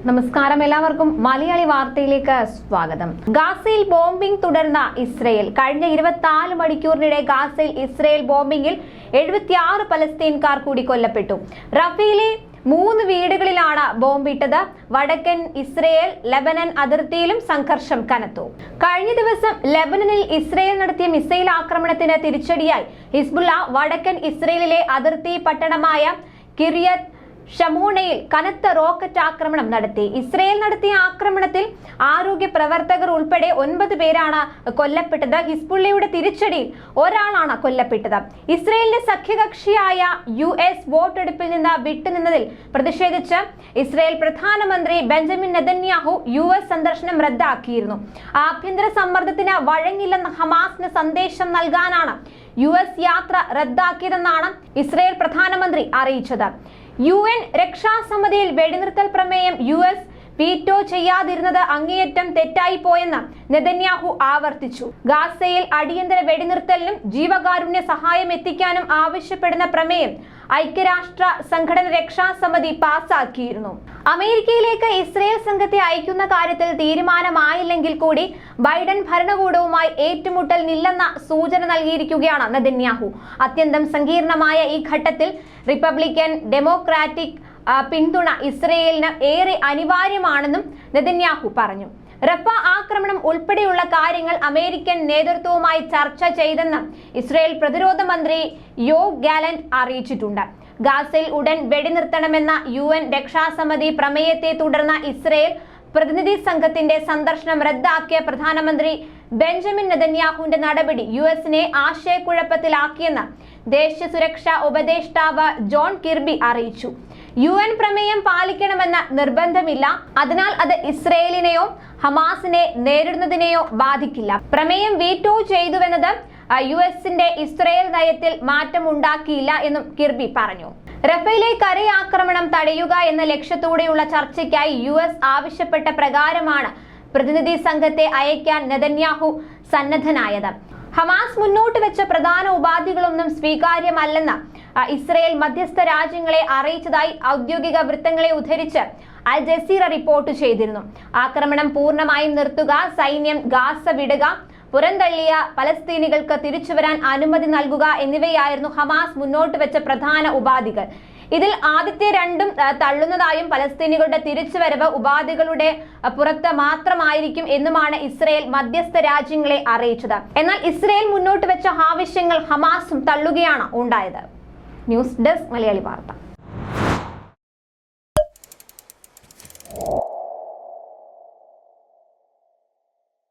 നമസ്കാരം, എല്ലാവർക്കും മലയാളി വാർത്തയിലേക്ക് സ്വാഗതം. ഗാസയിൽ ബോംബിംഗ് തുടർന്ന ഇസ്രയേൽ. കഴിഞ്ഞ 24 മണിക്കൂറിനിടെ ഗാസയിൽ ഇസ്രയേൽ ബോംബിംഗിൽ 76 പലസ്തീൻകാർ കൂടി കൊല്ലപ്പെട്ടു. റഫയിലെ 3 വീടുകളിലാണ് ബോംബിട്ടത്. വടക്കൻ ഇസ്രയേൽ ലെബനൻ അതിർത്തിയിലും സംഘർഷം കനത്തു. കഴിഞ്ഞ ദിവസം ലെബനനിൽ ഇസ്രയേൽ നടത്തിയ മിസൈൽ ആക്രമണത്തിന് തിരിച്ചടിയായി ഹിസ്ബുള്ള വടക്കൻ ഇസ്രയേലിലെ അതിർത്തി പട്ടണമായ കിര്യത്ത് ഷമൂണയിൽ കനത്ത റോക്കറ്റ് ആക്രമണം നടത്തി. ഇസ്രയേൽ നടത്തിയ ആക്രമണത്തിൽ ആരോഗ്യ പ്രവർത്തകർ ഉൾപ്പെടെ 9 പേരാണ് കൊല്ലപ്പെട്ടത്. ഹിസ്ബുള്ളയുടെ തിരിച്ചടിയിൽ ഒരാളാണ് കൊല്ലപ്പെട്ടത്. ഇസ്രയേലിന്റെ സഖ്യകക്ഷിയായ US വോട്ടെടുപ്പിൽ നിന്ന് വിട്ടുനിന്നതിൽ പ്രതിഷേധിച്ച് ഇസ്രയേൽ പ്രധാനമന്ത്രി ബെഞ്ചമിൻ നെതന്യാഹു US സന്ദർശനം റദ്ദാക്കിയിരുന്നു. ആഭ്യന്തര സമ്മർദ്ദത്തിന് വഴങ്ങില്ലെന്ന ഹമാസിന് സന്ദേശം നൽകാനാണ് US യാത്ര റദ്ദാക്കിയതെന്നാണ് ഇസ്രയേൽ പ്രധാനമന്ത്രി അറിയിച്ചത്. UN രക്ഷാസമിതിയിൽ വെടിനിർത്തൽ പ്രമേയം US വീറ്റോ ചെയ്യാതിരുന്നത് അങ്ങേയറ്റം തെറ്റായി പോയെന്ന് നെതന്യാഹു ആവർത്തിച്ചു. ഗാസയിൽ അടിയന്തര വെടിനിർത്തലിനും ജീവകാരുണ്യ സഹായം എത്തിക്കാനും ആവശ്യപ്പെടുന്ന പ്രമേയം ഐക്യരാഷ്ട്ര സംഘടന രക്ഷാസമിതി പാസാക്കിയിരുന്നു. അമേരിക്കയിലേക്ക് ഇസ്രയേൽ സംഘത്തെ അയക്കുന്ന കാര്യത്തിൽ തീരുമാനമായില്ലെങ്കിൽ കൂടി ബൈഡൻ ഭരണകൂടവുമായി ഏറ്റുമുട്ടലിനില്ലെന്ന സൂചന നൽകിയിരിക്കുകയാണ് നെതന്യാഹു. അത്യന്തം സങ്കീർണമായ ഈ ഘട്ടത്തിൽ റിപ്പബ്ലിക്കൻ ഡെമോക്രാറ്റിക് പിന്തുണ ഇസ്രയേലിന് ഏറെ അനിവാര്യമാണെന്നും നെതന്യാഹു പറഞ്ഞു. റഫ ആക്രമണം ഉൾപ്പെടെയുള്ള കാര്യങ്ങൾ അമേരിക്കൻ നേതൃത്വവുമായി ചർച്ച ചെയ്തെന്ന് ഇസ്രയേൽ പ്രതിരോധ മന്ത്രി യോവ് ഗാലന്റ് അറിയിച്ചിട്ടുണ്ട്. ഗാസയിൽ ഉടൻ വെടിനിർത്തണമെന്ന UN രക്ഷാസമിതി പ്രമേയത്തെ തുടർന്ന് ഇസ്രയേൽ പ്രതിനിധി സംഘത്തിന്റെ സന്ദർശനം റദ്ദാക്കിയ പ്രധാനമന്ത്രി ബെഞ്ചമിൻ നെതന്യാഹുവിന്റെ നടപടി USനെ ആശയക്കുഴപ്പത്തിലാക്കിയെന്ന് ദേശീയ സുരക്ഷാ ഉപദേഷ്ടാവ് ജോൺ കിർബി അറിയിച്ചു. UN പ്രമേയം പാലിക്കണമെന്ന നിർബന്ധമില്ല, അതിനാൽ അത് ഇസ്രയേലിനെയോ ഹമാസിനെ നേരിടുന്നതിനെയോ ബാധിക്കില്ല. പ്രമേയം വീറ്റോ ചെയ്തുവെന്നത് USന്റെ ഇസ്രയേൽ നയത്തിൽ മാറ്റമുണ്ടാക്കിയില്ല എന്നും കിർബി പറഞ്ഞു. റഫേലെ കരയാക്രമണം തടയുക എന്ന ലക്ഷ്യത്തോടെയുള്ള ചർച്ചയ്ക്കായി US ആവശ്യപ്പെട്ട പ്രകാരമാണ് പ്രതിനിധി സംഘത്തെ അയക്കാൻ നെതന്യാഹു സന്നദ്ധനായത്. ഹമാസ് മുന്നോട്ട് വെച്ച പ്രധാന ഉപാധികളൊന്നും സ്വീകാര്യമല്ലെന്ന് ഇസ്രയേൽ മധ്യസ്ഥ രാജ്യങ്ങളെ അറിയിച്ചതായി ഔദ്യോഗിക വൃത്തങ്ങളെ ഉദ്ധരിച്ച് അൽ ജസീറ റിപ്പോർട്ട് ചെയ്തിരുന്നു. ആക്രമണം പൂർണ്ണമായും നിർത്തുക, സൈന്യം ഗാസ വിടുക, പുറന്തള്ളിയ പലസ്തീനികൾക്ക് തിരിച്ചുവരാൻ അനുമതി നൽകുക എന്നിവയായിരുന്നു ഹമാസ് മുന്നോട്ട് വെച്ച പ്രധാന ഉപാധികൾ. ഇതിൽ ആദ്യത്തെ 2 തള്ളുന്നതായും പലസ്തീനികളുടെ തിരിച്ചുവരവ് ഉപാധികളുടെ പുറത്ത് മാത്രമായിരിക്കും എന്നുമാണ് ഇസ്രയേൽ മധ്യസ്ഥ രാജ്യങ്ങളെ അറിയിച്ചത്. എന്നാൽ ഇസ്രയേൽ മുന്നോട്ട് വെച്ച ആവശ്യങ്ങൾ ഹമാസും തള്ളുകയാണ് ഉണ്ടായത്. ന്യൂസ് ഡെസ്ക് മലയാളി വാർത്ത.